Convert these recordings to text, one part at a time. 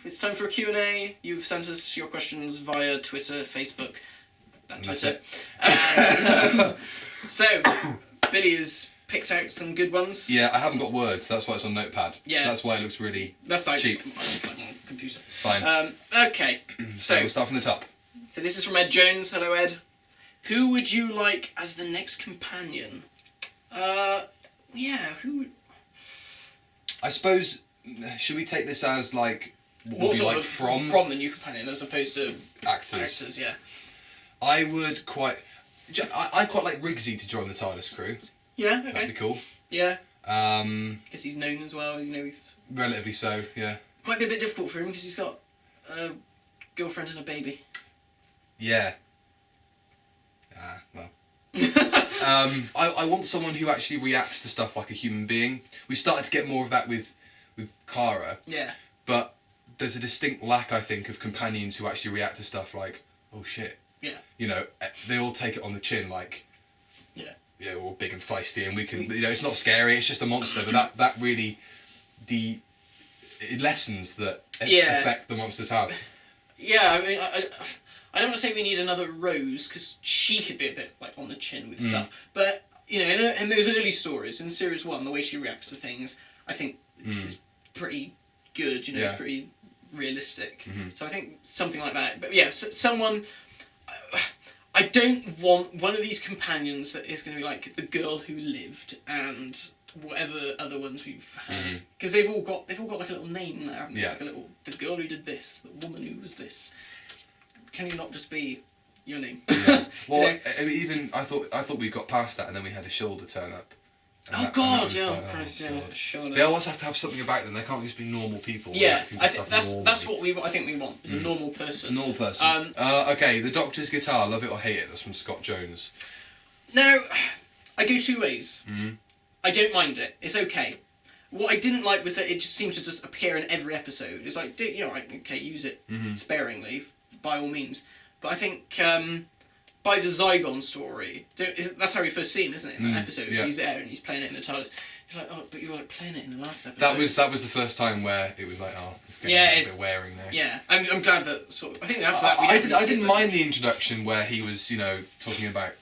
it's time for a Q&A. You've sent us your questions via Twitter, Facebook, and Twitter. And, so, Billy has picked out some good ones. Yeah, I haven't got words. That's why it's on Notepad. Yeah. That's why it looks really cheap. It's like on computer. Fine. Okay. So we'll start from the top. So this is from Ed Jones. Hello, Ed. Who would you like as the next companion? Who? I suppose, should we take this as like what we like from the new companion as opposed to actors? Yeah. I'd quite like Riggsy to join the TARDIS crew. Yeah. Okay. That'd be cool. Yeah. Because he's known as well. Relatively so. Yeah. Might be a bit difficult for him because he's got a girlfriend and a baby. Yeah. Well. I want someone who actually reacts to stuff like a human being. We started to get more of that with Kara. Yeah. But there's a distinct lack, I think, of companions who actually react to stuff like, oh shit. Yeah. They all take it on the chin like, yeah, we're all big and feisty and we can, it's not scary, it's just a monster. But that really, it lessens the effect the monsters have. Yeah, I mean, I don't want to say we need another Rose, because she could be a bit like on the chin with stuff. But, in those early stories, in Series 1, the way she reacts to things, I think is pretty good, it's pretty realistic. So I think something like that. But yeah, someone... I don't want one of these companions that is going to be like the girl who lived and whatever other ones we've had, because they've all got like a little name there, haven't they? Yeah. Like the girl who did this, the woman who was this. Can you not just be your name? Yeah. Well, even I thought we got past that, and then we had a shoulder turn up. God! They always have to have something about them. They can't just be normal people. Yeah, that's what I think we want. Is a normal person. A normal person. Okay, the Doctor's guitar, love it or hate it. That's from Scott Jones. Now, I go two ways. I don't mind it. It's okay. What I didn't like was that it just seemed to just appear in every episode. It's like, right, okay, use it sparingly, by all means. But I think by the Zygon story, that's how we first see him, isn't it? In that episode, he's there and he's playing it in the TARDIS. He's like, oh, but you were like playing it in the last episode. That was the first time where it was like, oh, it's getting a bit wearing there. Yeah, I'm glad that sort of. I think after that, I didn't mind the introduction where he was, talking about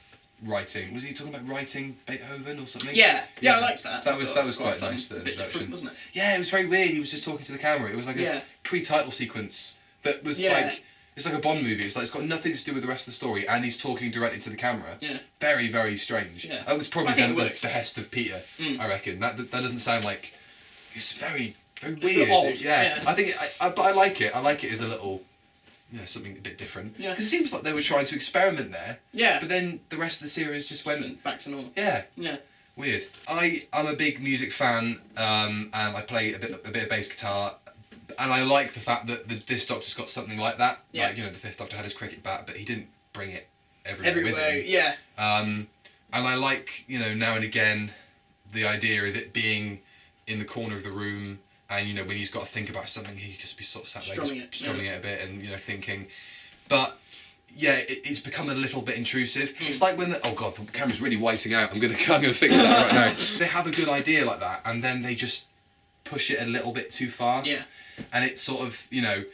writing. Was he talking about writing Beethoven or something? Yeah, I liked that. That was quite nice. The a bit different, wasn't it? Yeah, it was very weird. He was just talking to the camera. It was like a pre-title sequence that was like. It's like a Bond movie. It's like it's got nothing to do with the rest of the story, and he's talking directly to the camera. Yeah. Very, very strange. Yeah. That was probably the behest of Peter. I reckon that doesn't sound like. It's very, very weird. Odd. Yeah. I think, but I like it. I like it as a little, something a bit different. Yeah. Because it seems like they were trying to experiment there. Yeah. But then the rest of the series just went back to normal. Yeah. Yeah. Weird. I'm a big music fan, and I play a bit of bass guitar. And I like the fact that this Doctor's got something like that. Yeah. Like, the Fifth Doctor had his cricket bat, but he didn't bring it everywhere with him. Yeah. And I like, now and again, the idea of it being in the corner of the room, and, when he's got to think about something, he just be sort of sat there strumming it a bit and, thinking. But, yeah, it's become a little bit intrusive. It's like when oh God, the camera's really whiting out. I'm gonna fix that right now. They have a good idea like that, and then they just push it a little bit too far. Yeah. And it's sort of, it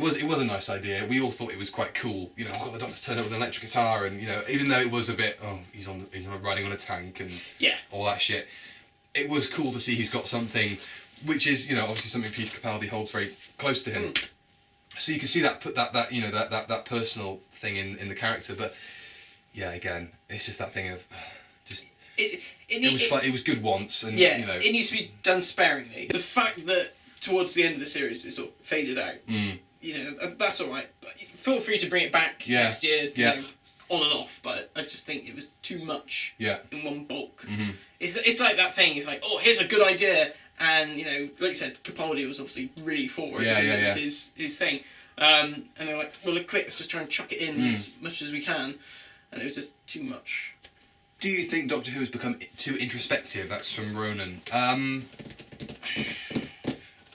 was a nice idea. We all thought it was quite cool. I've got the Doctor's turned up with an electric guitar, and even though it was a bit, he's riding on a tank and all that shit. It was cool to see he's got something, which is obviously something Peter Capaldi holds very close to him. So you can see that that personal thing in the character. But yeah, again, it's just that thing of just. It was good once, and it needs to be done sparingly. The fact that towards the end of the series it sort of faded out, that's all right. But feel free to bring it back next year, on and off. But I just think it was too much in one bulk. It's like that thing. It's like, oh, here's a good idea, and like you said, Capaldi was obviously really for it. It was his thing, and they're like, well, quick, let's just try and chuck it in as much as we can, and it was just too much. Do you think Doctor Who has become too introspective? That's from Ronan.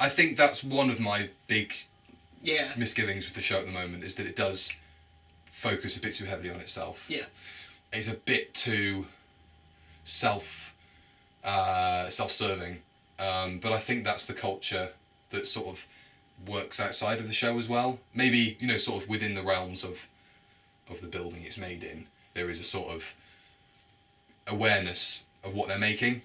I think that's one of my big misgivings with the show at the moment, is that it does focus a bit too heavily on itself. Yeah. It's a bit too self-serving. But I think that's the culture that sort of works outside of the show as well. Maybe, you know, sort of within the realms of the building it's made in, there is a sort of awareness of what they're making.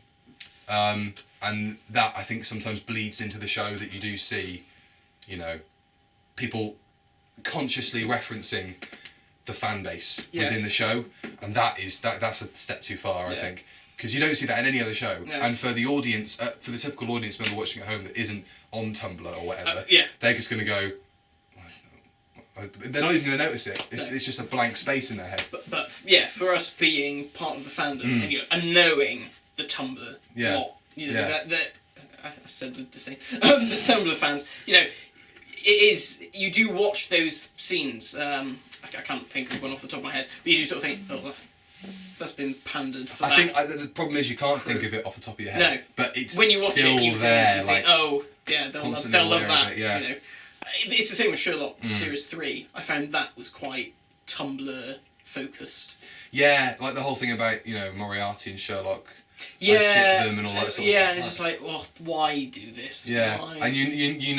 And that, I think, sometimes bleeds into the show, that you do see, you know, people consciously referencing the fan base within the show, and that's a step too far, I think, because you don't see that in any other show. No. And for the audience, for the typical audience member watching at home that isn't on Tumblr or whatever, they're just going to go, they're not even going to notice it. It's just a blank space in their head. But yeah, for us being part of the fandom and, you know, and knowing the Tumblr lot, you know, that I said the distinct, the Tumblr fans, you know, it is, you do watch those scenes. I can't think of one off the top of my head, but you do sort of think, oh, that's been pandered for. I think the problem is you can't think of it off the top of your head. No, but it's when you watch still it, you there. Think, oh yeah, they'll love that. It, yeah. You know, it's the same with Sherlock Series 3. I found that was quite Tumblr focused. Yeah, like the whole thing about, you know, Moriarty and Sherlock. Yeah, ship them and all that sort of stuff. Yeah, and it's just like, well, why do this? Yeah, and you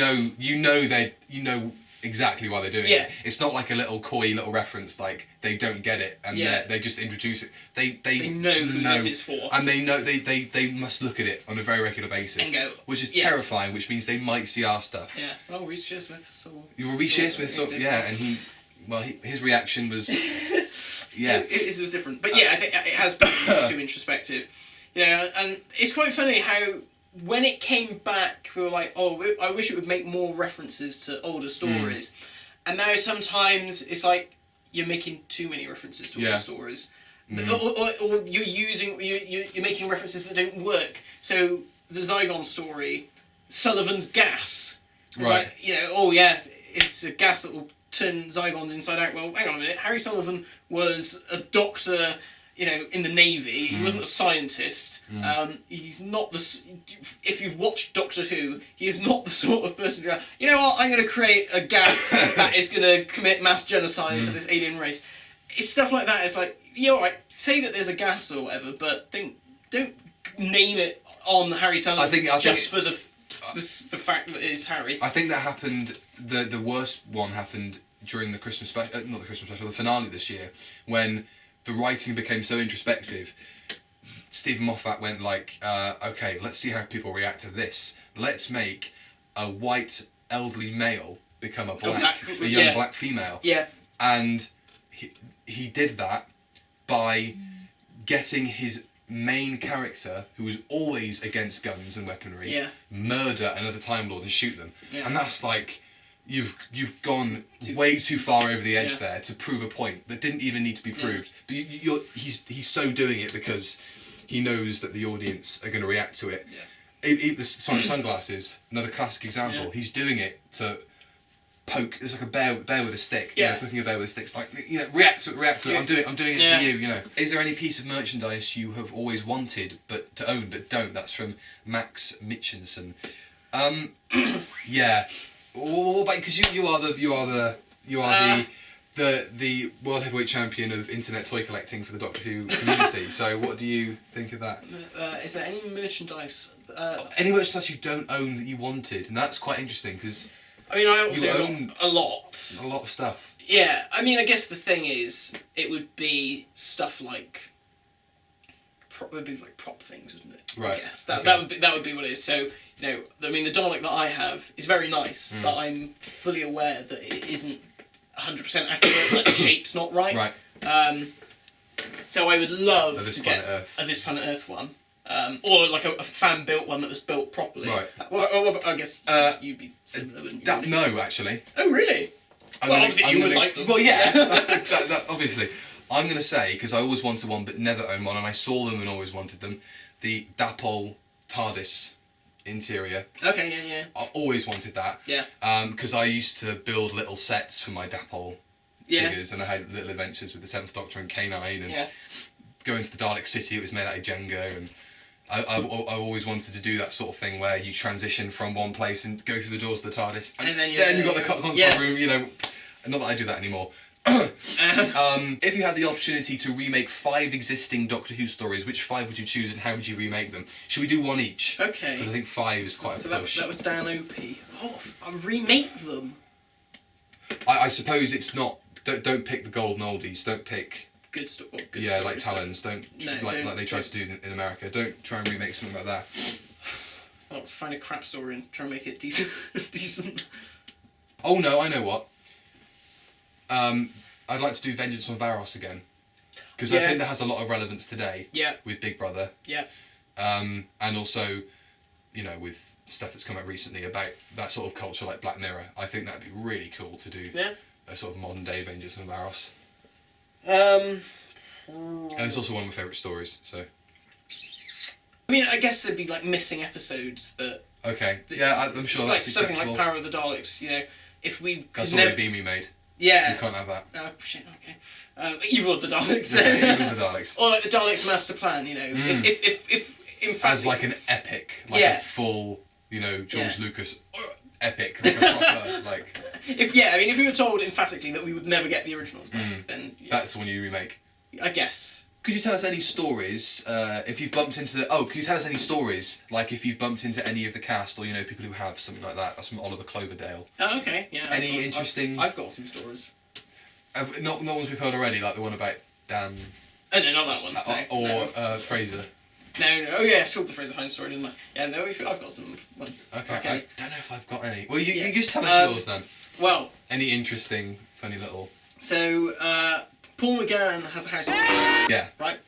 know exactly why they're doing it. It's not like a little coy little reference, like they don't get it and they just introduce it. They know who this is for, and they know they must look at it on a very regular basis, and go, which is terrifying. Which means they might see our stuff. Yeah, well, Reece Shearsmith. Reece Shearsmith, and his reaction was, it was different. But yeah, I think it has been too introspective. You know, and it's quite funny how when it came back, we were like, oh, I wish it would make more references to older stories. And now sometimes it's like you're making too many references to older stories. Or you're making references that don't work. So the Zygon story, Sullivan's gas. It's like, you know, oh yeah, it's a gas that will turn Zygons inside out. Well, hang on a minute. Harry Sullivan was a doctor, you know, in the Navy. He wasn't a scientist. He's not the... If you've watched Doctor Who, he is not the sort of person who... You know what? I'm going to create a gas that is going to commit mass genocide for this alien race. It's stuff like that. It's like, yeah, all right, say that there's a gas or whatever, but don't name it on Harry Sullivan for the fact that it's Harry. I think that happened... The worst one happened during the Christmas special... not the Christmas special, the finale this year, when... the writing became so introspective. Stephen Moffat went like, okay, let's see how people react to this. Let's make a white elderly male become a young black female. Yeah. And he did that by getting his main character, who was always against guns and weaponry, murder another Time Lord and shoot them. Yeah. And that's like... You've gone way too far over the edge there to prove a point that didn't even need to be proved. But he's so doing it because he knows that the audience are going to react to it. Yeah. The Sonic Sunglasses, another classic example. Yeah. He's doing it to poke. It's like a bear with a stick. Yeah. You know, poking a bear with a stick. It's like, you know, react to it. I'm doing it for you. You know. Is there any piece of merchandise you have always wanted to own but don't? That's from Max Mitchinson. Yeah. Well, because you are the world heavyweight champion of internet toy collecting for the Doctor Who community. So, what do you think of that? Is there any merchandise? Any merchandise you don't own that you wanted, and that's quite interesting because. I mean, I also own a lot. A lot of stuff. Yeah, I mean, I guess the thing is, it would be stuff like. Would be like prop things, wouldn't it? Right. I guess that would be what it is. So. You know, I mean, the Dalek that I have is very nice, but I'm fully aware that it isn't 100% accurate, like the shape's not right. Right. So I would love to get a This Planet Earth one. Or like a fan-built one that was built properly. Right. Well, I guess you'd be similar, wouldn't you? No, actually. Oh, really? Obviously you would like them. Well, yeah, that, obviously. I'm going to say, because I always wanted one but never owned one, and I saw them and always wanted them, the Dapol TARDIS interior. Okay, yeah. I always wanted that. Yeah. Because I used to build little sets for my Dapol figures, and I had little adventures with the Seventh Doctor and K9, and going to the Dalek City. It was made out of Jenga, and I've always wanted to do that sort of thing where you transition from one place and go through the doors of the TARDIS, and then you've got the console room. You know, not that I do that anymore. If you had the opportunity to remake 5 existing Doctor Who stories, which 5 would you choose and how would you remake them? Should we do one each? Okay. Because I think 5 is quite a push. That was Dan Opie. Oh, I'll remake them. I suppose it's not. Don't pick the golden oldies. Don't pick. Good stuff. Yeah, like Talons. Don't don't like they try to do in America. Don't try and remake something like that. I'll find a crap story and try and make it decent. decent. Oh no, I know what. I'd like to do Vengeance on Varos again. Because I think that has a lot of relevance today. Yeah. With Big Brother. Yeah. And also, with stuff that's come out recently about that sort of culture like Black Mirror. I think that'd be really cool to do. Yeah. A sort of modern day Vengeance on Varos. And it's also one of my favourite stories, so. I mean, I guess there'd be like missing episodes that. Okay. Yeah, I'm sure it's that's like something acceptable. like Power of the Daleks. If we. That's already been remade. Yeah. You can't have that. Oh shit. Okay. Evil of the Daleks. Yeah, Evil of the Daleks. Or like the Daleks Master Plan. If in fact. As like an epic, like a full, George Lucas epic, like a proper, like. If we were told emphatically that we would never get the originals back, then. Yeah. That's the one you remake. I guess. Could you tell us any stories, if you've bumped into could you tell us any stories, like if you've bumped into any of the cast, or, people who have, something like that? That's from Oliver Cloverdale. Oh, okay, yeah. Any interesting... I've got some stories. Not ones we've heard already, like the one about Dan... Oh, no, not that one. Or Fraser. No. Oh, yeah, I told the Fraser Hines story, didn't I? Yeah, no, I've got some ones. Okay. I don't know if I've got any. Well, you just tell us yours, then. Well... Any interesting, funny little... So, Paul McGann has a house in Perth. Yeah. Right?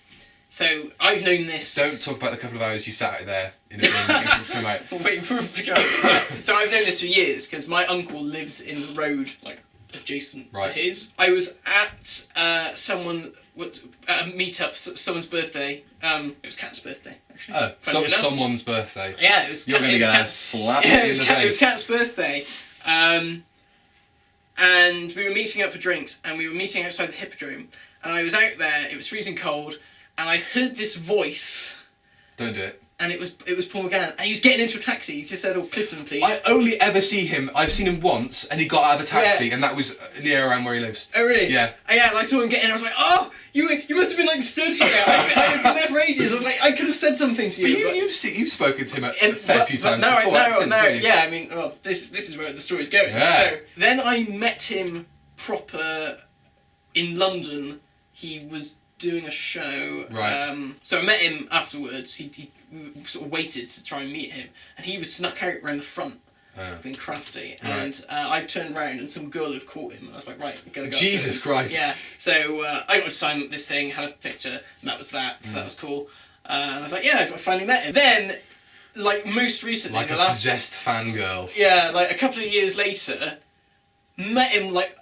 So, I've known this... Don't talk about the couple of hours you sat out there in a room waiting for it to come out. Waiting for it to come out. So, I've known this for years, because my uncle lives in the road, like, adjacent to his. I was at at a meet-up, someone's birthday. It was Kat's birthday, actually. Someone's birthday. Yeah, it was You're going to get a slap in the face. It was Kat's birthday. And we were meeting up for drinks, and we were meeting outside the Hippodrome, and I was out there, it was freezing cold, and I heard this voice. Don't do it. And it was Paul McGann, and he was getting into a taxi. He just said, "Oh, Clifton, please." I only ever see him. I've seen him once, and he got out of a taxi, and that was near around where he lives. Oh, really? Yeah. Yeah, and I saw him get in. I was like, "Oh, you must have been like stood here." I've been there for ages. I was like, I could have said something to you. But you've spoken to him a fair few times before. Yeah. I mean, well, this is where the story's going. Yeah. So then I met him proper in London. He was doing a show. Right. So I met him afterwards. He sort of waited to try and meet him, and he was snuck out around the front, being crafty. And I turned around, and some girl had caught him. And I was like, right, we gotta go. Jesus Christ. Yeah. So I got to sign this thing, had a picture, and that was that. So that was cool. And I was like, yeah, I finally met him. Then, like most recently, like a possessed fangirl. Yeah, like a couple of years later, met him like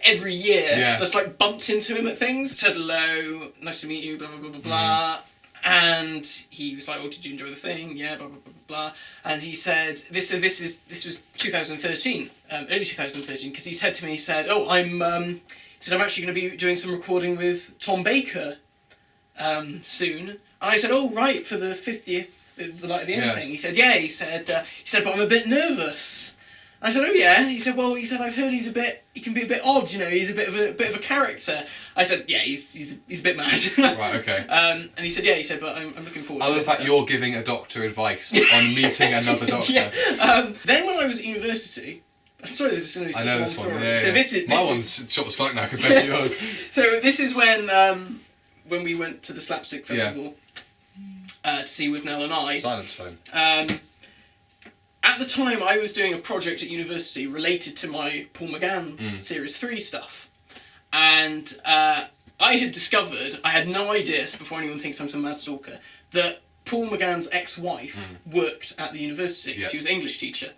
every year. Yeah. Just like bumped into him at things. Said hello, nice to meet you, blah blah blah blah blah. And he was like, "Oh, did you enjoy the thing?" Yeah, blah blah blah blah. And he said, "This was 2013, early 2013." Because he said to me, he said, "Oh, I'm actually going to be doing some recording with Tom Baker soon." And I said, "Oh, right, for the 50th, the Light at the End thing." He said, "Yeah." He said, "But I'm a bit nervous." I said, "Oh yeah." He said, "I've heard he can be a bit odd, he's a bit of a character." I said, "Yeah, he's a bit mad." Right, okay. And he said, "Yeah," "but I'm looking forward to it." I love that you're giving a doctor advice on meeting another doctor. Yeah. Then when I was at university, sorry, this is going to be such a long story. Yeah, so this my one's short as fuck now compared to yours. So this is when we went to the Slapstick Festival to see With Nell and I. Silence phone. At the time, I was doing a project at university related to my Paul McGann Series 3 stuff. And I had discovered, I had no idea, before anyone thinks I'm some mad stalker, that Paul McGann's ex-wife worked at the university. Yeah. She was an English teacher.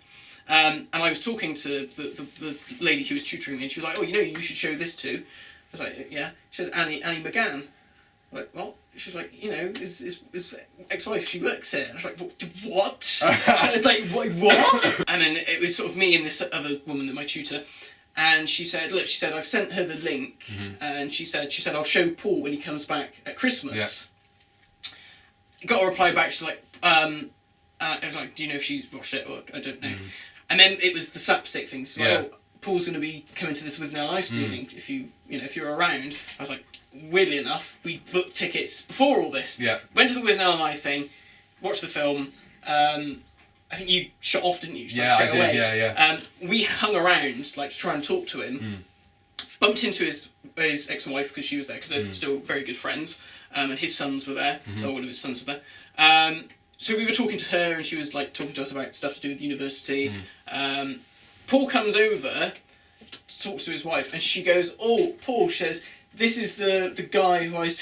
And I was talking to the lady who was tutoring me, and she was like, "Oh, you should show this to." I was like, "Yeah." She said, Annie McGann. I'm like, "What?" She's like, his ex-wife, she works here. And I was like, "What?" It's like, what? And then it was sort of me and this other woman, my tutor, and she said, "Look," she said, "I've sent her the link," and she said, "I'll show Paul when he comes back at Christmas." Yeah. Got a reply back. She's like, I was like, "Do you know if she's watched it or I don't know?" And then it was the slapstick thing. She's like, "Oh, Paul's going to be coming to this With Now Live screening. If if you're around. I was like, weirdly enough, we booked tickets before all this. Yeah. Went to the With Now Live thing, watched the film. I think you shut off, didn't you? Yeah, I did. Away. Yeah. We hung around like to try and talk to him. Bumped into his ex-wife because she was there because they're still very good friends. And his sons were there. Or one of his sons were there. So we were talking to her, and she was like talking to us about stuff to do with university. Paul comes over, talks to his wife, and she goes, "Oh, Paul," she says, "this is the guy who I was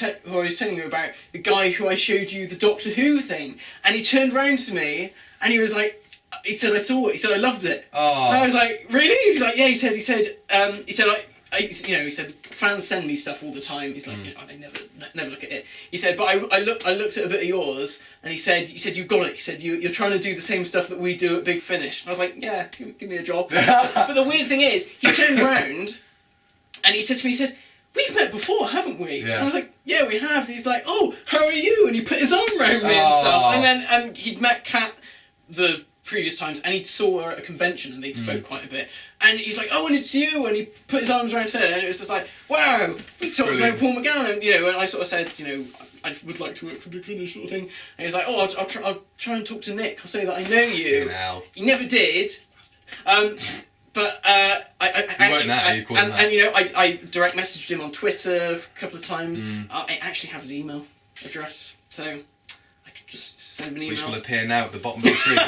telling you about, the guy who I showed you the Doctor Who thing." And he turned round to me, and he was like, he said, "I saw it." He said, "I loved it." Oh. And I was like, "Really?" He was like, "Yeah." He said, he said, fans send me stuff all the time. He's like, I never look at it. He said, but I looked at a bit of yours, and he said, "You got it." He said, "You're trying to do the same stuff that we do at Big Finish." And I was like, "Yeah, give me a job." But the weird thing is, he turned round, and he said to me, he said, "We've met before, haven't we?" Yeah. And I was like, "Yeah, we have." And he's like, "Oh, how are you?" And he put his arm around me and stuff. And he'd met Kat the previous times, and he saw her at a convention, and they'd spoke quite a bit. And he's like, "Oh, and it's you," and he put his arms around her, and it was just like, wow, we sort of know Paul McGann, and and I sort of said, I would like to work for Big Finish sort of thing. And he's like, "Oh, I'll try and talk to Nick. I'll say that I know you." He never did. But I direct messaged him on Twitter a couple of times. I actually have his email address, so I could just send him an email. Which will appear now at the bottom of the screen.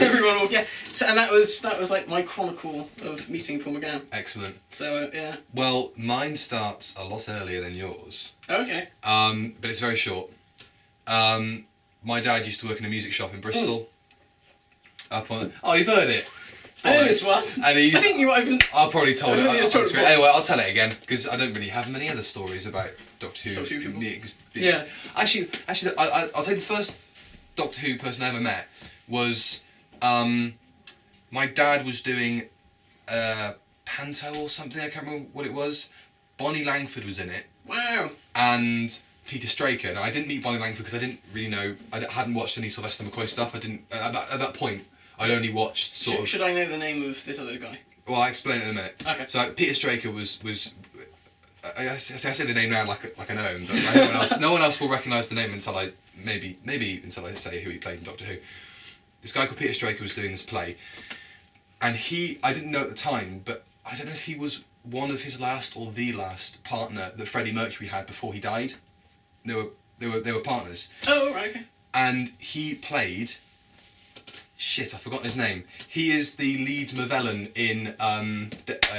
Everyone will get. So, and that was like my chronicle of meeting Paul McGann. Excellent. So yeah. Well, mine starts a lot earlier than yours. Okay. But it's very short. My dad used to work in a music shop in Bristol. You've heard it. I know this one. And he used, I think you might have. I'll probably told it. Anyway, I'll tell it again because I don't really have many other stories about Doctor Who. Doctor Who people. Yeah. Actually, I'll say the first Doctor Who person I ever met was my dad was doing Panto or something. I can't remember what it was. Bonnie Langford was in it. Wow. And Peter Straker. Now I didn't meet Bonnie Langford because I didn't really know. I hadn't watched any Sylvester McCoy stuff. I didn't at that point. I'd only watched Should I know the name of this other guy? Well, I'll explain it in a minute. Okay. So Peter Straker was. I say the name now like I know him, but no one else will recognise the name until I maybe until I say who he played in Doctor Who. This guy called Peter Straker was doing this play, and I didn't know at the time, but I don't know if he was one of his last or the last partner that Freddie Mercury had before he died. They were partners. Oh, right, okay. And he played. Shit, I've forgotten his name. He is the lead Mavellan in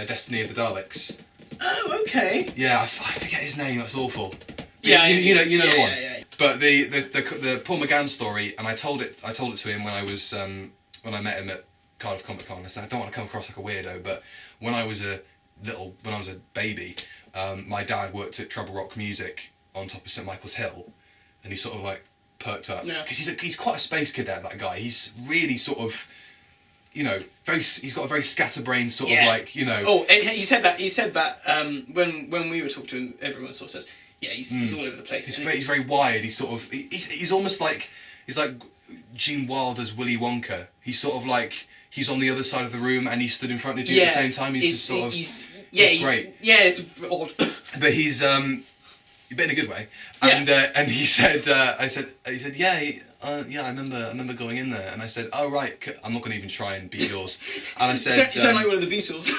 Destiny of the Daleks. Oh, okay. Yeah, I forget his name. That's awful. But Yeah, you know the one. Yeah. But the Paul McGann story, and I told it to him when I was when I met him at Cardiff Comic Con. I said I don't want to come across like a weirdo, but when I was a baby, my dad worked at Treble Rock Music on top of St Michael's Hill, and he sort of like perked up because he's quite a space kid. That guy. He's really sort of, he's got a very scatterbrained sort of like. Oh, and he said that when we were talking to him, everyone sort of said, yeah, he's all over the place. He's very wired. He's sort of he's almost like Gene Wilder's Willy Wonka. He's sort of like he's on the other side of the room and he stood in front of you at the same time. He's great. Yeah, it's odd. But he's but in a good way. And and he said, I said, I remember going in there, and I said, oh right, I'm not going to even try and beat yours. And I said, you sound like one of the Beatles.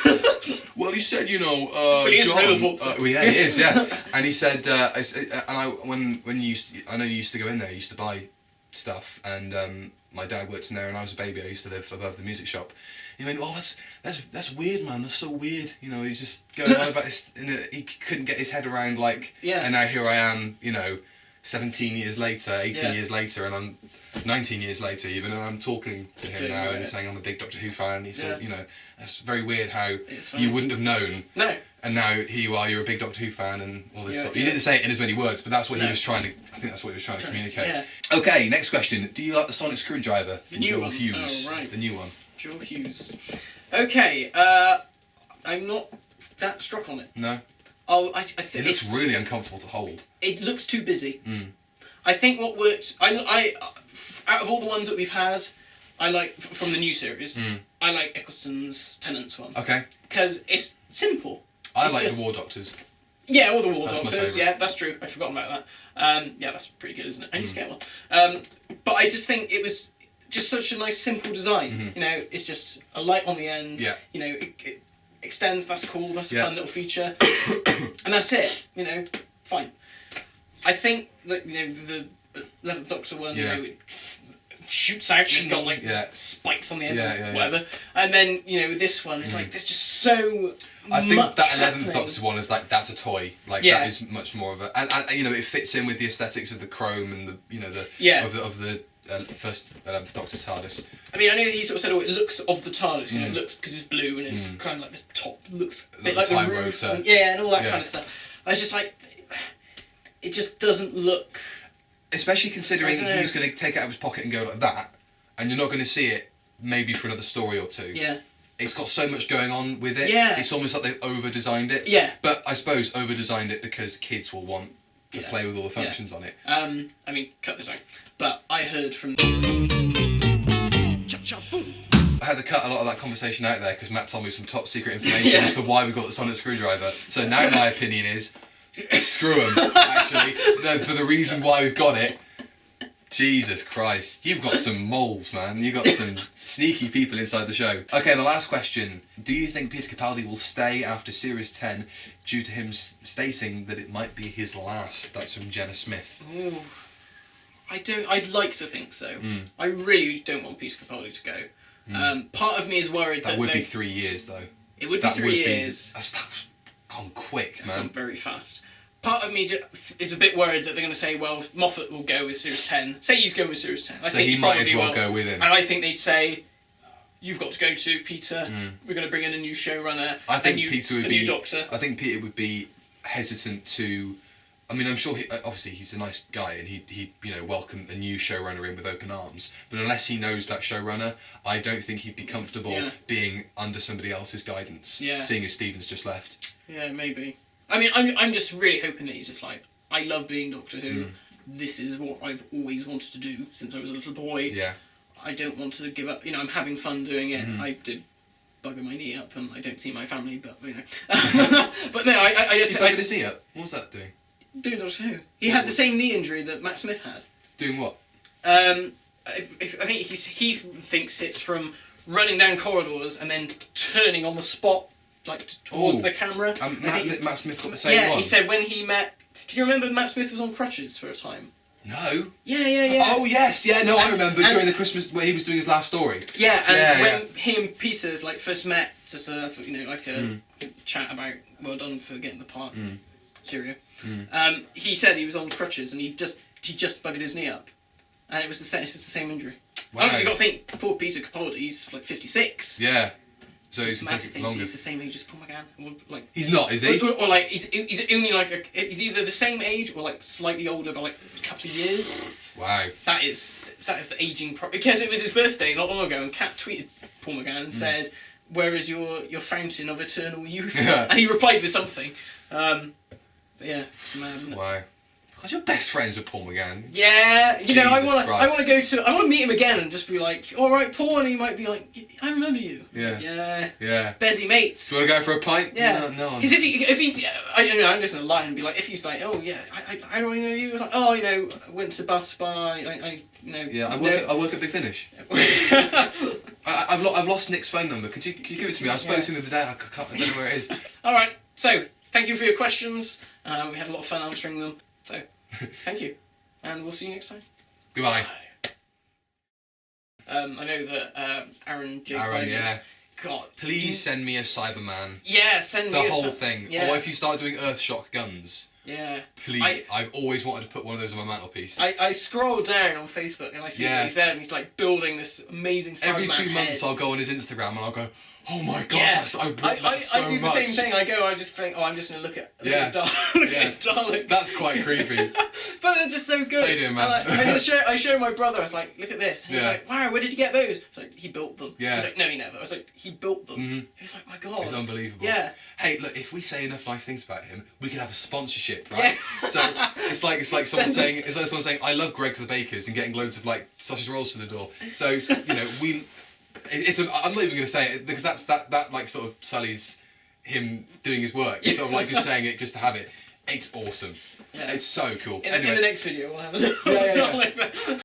well, he said, but he is John, available. well, yeah, he is, yeah. And he said, when I know you used to go in there, you used to buy stuff, and my dad worked in there, and I was a baby. I used to live above the music shop. He went, oh, that's weird, man. That's so weird. He's just going on about this. He couldn't get his head around and now here I am, 17 years later, 18 years later, and I'm 19 years later even, and I'm talking to him now and saying I'm a big Doctor Who fan. And he said, that's very weird how you wouldn't have known. No. And now here you are, you're a big Doctor Who fan and all this stuff. He didn't say it in as many words, but that's what he was trying to. I think that's what he was trying to communicate. Yeah. Okay, next question. Do you like the sonic screwdriver The in new Joel one. Hughes? Oh, right. The new one. Joel Hughes. Okay, I'm not that struck on it. No. Oh, I think it looks really uncomfortable to hold. It looks too busy. I think what works. I out of all the ones that we've had, I like from the new series. I like Eccleston's Tenants one. Okay. Because it's simple. I like the War Doctors. Yeah, all the War That's Doctors. Yeah, that's true. I'd forgotten about that. Yeah, that's pretty good, isn't it? I need to get one. But I just think it was just such a nice, simple design. You know, it's just a light on the end. Yeah. You know, it extends. That's cool. That's a fun little feature. And that's it. You know, fine. I think that, you know, the 11th Doctor one, you know, it shoots out. She's got like spikes on the end, whatever. And then, you know, with this one, it's like there's just so. I think that 11th Doctor one is like, that's a toy. Like that is much more of a, and you know, it fits in with the aesthetics of the chrome and the, you know, of the first 11th Doctor's TARDIS. I mean, I know that he sort of said, "Oh, it looks of the TARDIS." You know, it looks because it's blue and it's kind of like the top looks a bit like the roof, and, and all that kind of stuff. I was just like, it just doesn't look. Especially considering he's going to take it out of his pocket and go like that, and you're not going to see it maybe for another story or two. Yeah. It's got so much going on with it. Yeah. It's almost like they've over-designed it. Yeah. But I suppose over-designed it because kids will want to play with all the functions on it. I mean, cut this out. But I heard from. I had to cut a lot of that conversation out there because Matt told me some top secret information as to why we got the sonic screwdriver. So now my opinion is, screw them, actually. No, for the reason why we've got it. Jesus Christ, you've got some moles, man. You've got some sneaky people inside the show. Okay, the last question. Do you think Peter Capaldi will stay after Series 10 due to him stating that it might be his last? That's from Jenna Smith. Ooh. I'd like to think so. I really don't want Peter Capaldi to go. Part of me is worried that... That would be 3 years, though. It would be 3 years. That's gone quick, man. It's gone very fast. Part of me is a bit worried that they're going to say, well, Moffat will go with Series 10. Say he's going with Series 10. So he might as well go with him. And I think they'd say, you've got to go to Peter. We're going to bring in a new showrunner. I think Peter would be... new Doctor. I think Peter would be hesitant to... I mean, I'm sure, obviously, he's a nice guy and he'd you know, welcome a new showrunner in with open arms. But unless he knows that showrunner, I don't think he'd be comfortable being under somebody else's guidance, seeing as Stephen's just left. Yeah, maybe. I mean, I'm just really hoping that he's just like, I love being Doctor Who. This is what I've always wanted to do since I was a little boy. Yeah. I don't want to give up. You know, I'm having fun doing it. I did bugger my knee up and I don't see my family, but, you know. But no, I He buggered his knee up? What was that doing? Doing Doctor Who. He had the same knee injury that Matt Smith had. Doing what? I think he thinks it's from running down corridors and then turning on the spot, like towards the camera. Matt Smith got the same one? Yeah, he said when he met... Can you remember Matt Smith was on crutches for a time? No. Yeah. Oh, yes, yeah, no, I remember during the Christmas, where he was doing his last story. Yeah, and when he and Peter like first met, just a chat about, well done for getting the part, cheerio. He said he was on crutches and he just buggered his knee up. And it's the same injury. Wow. Obviously, you've got to think, poor Peter Capaldi, he's like 56. Yeah. So he's taking longer. He's the same age as Paul McGann. Or, like, he's not, is he? Or like, he's only like, he's either the same age or like slightly older by like a couple of years. Wow. That is the ageing because it was his birthday not long ago and Kat tweeted Paul McGann and said, where is your fountain of eternal youth? And he replied with something. But yeah, it's mad, isn't it? Wow. God, you're best friends with Paul McGann. Yeah, you know, I want Jesus to meet him again and just be like, all right, Paul, and he might be like, I remember you. Yeah. Bezzy mates. Do you want to go for a pint? Yeah. No. Because if he, I'm just gonna lie and be like, if he's like, oh yeah, I don't know you. Like, oh, you know, I went to Bath Spa. I Yeah, I work at Big Finish. I've lost Nick's phone number. Could you give it to me? I spoke to him the other day. I don't know where it is. All right. So thank you for your questions. We had a lot of fun answering them. So, thank you, and we'll see you next time. Goodbye. I know that Aaron J. God, please send me a Cyberman. Yeah, send me the whole thing. Yeah. Or if you start doing Earthshock guns. Yeah. Please. I've always wanted to put one of those on my mantelpiece. I scroll down on Facebook and I see what he said, and he's like building this amazing Cyberman Every few months I'll go on his Instagram and I'll go, oh my god, Yeah. I want that so I do the much. same thing. I just think, I'm just going to look at this darling. That's quite creepy. But they're just so good. How you doing, man? I show my brother, I was like, look at this. And he's like, wow, where did you get those? I was like, he built them. Yeah. I was like, no, he never. I was like, he built them. Mm-hmm. He was like, my God. It's unbelievable. Yeah. Hey, look, if we say enough nice things about him, we could have a sponsorship, right? Yeah. So it's like someone saying, I love Greg's the Bakers and getting loads of like sausage rolls to the door. So you know, I'm not even going to say it because that like sort of sullies him doing his work. It's sort of like just saying it just to have it. It's awesome. Yeah. It's so cool. In the next video, we'll have a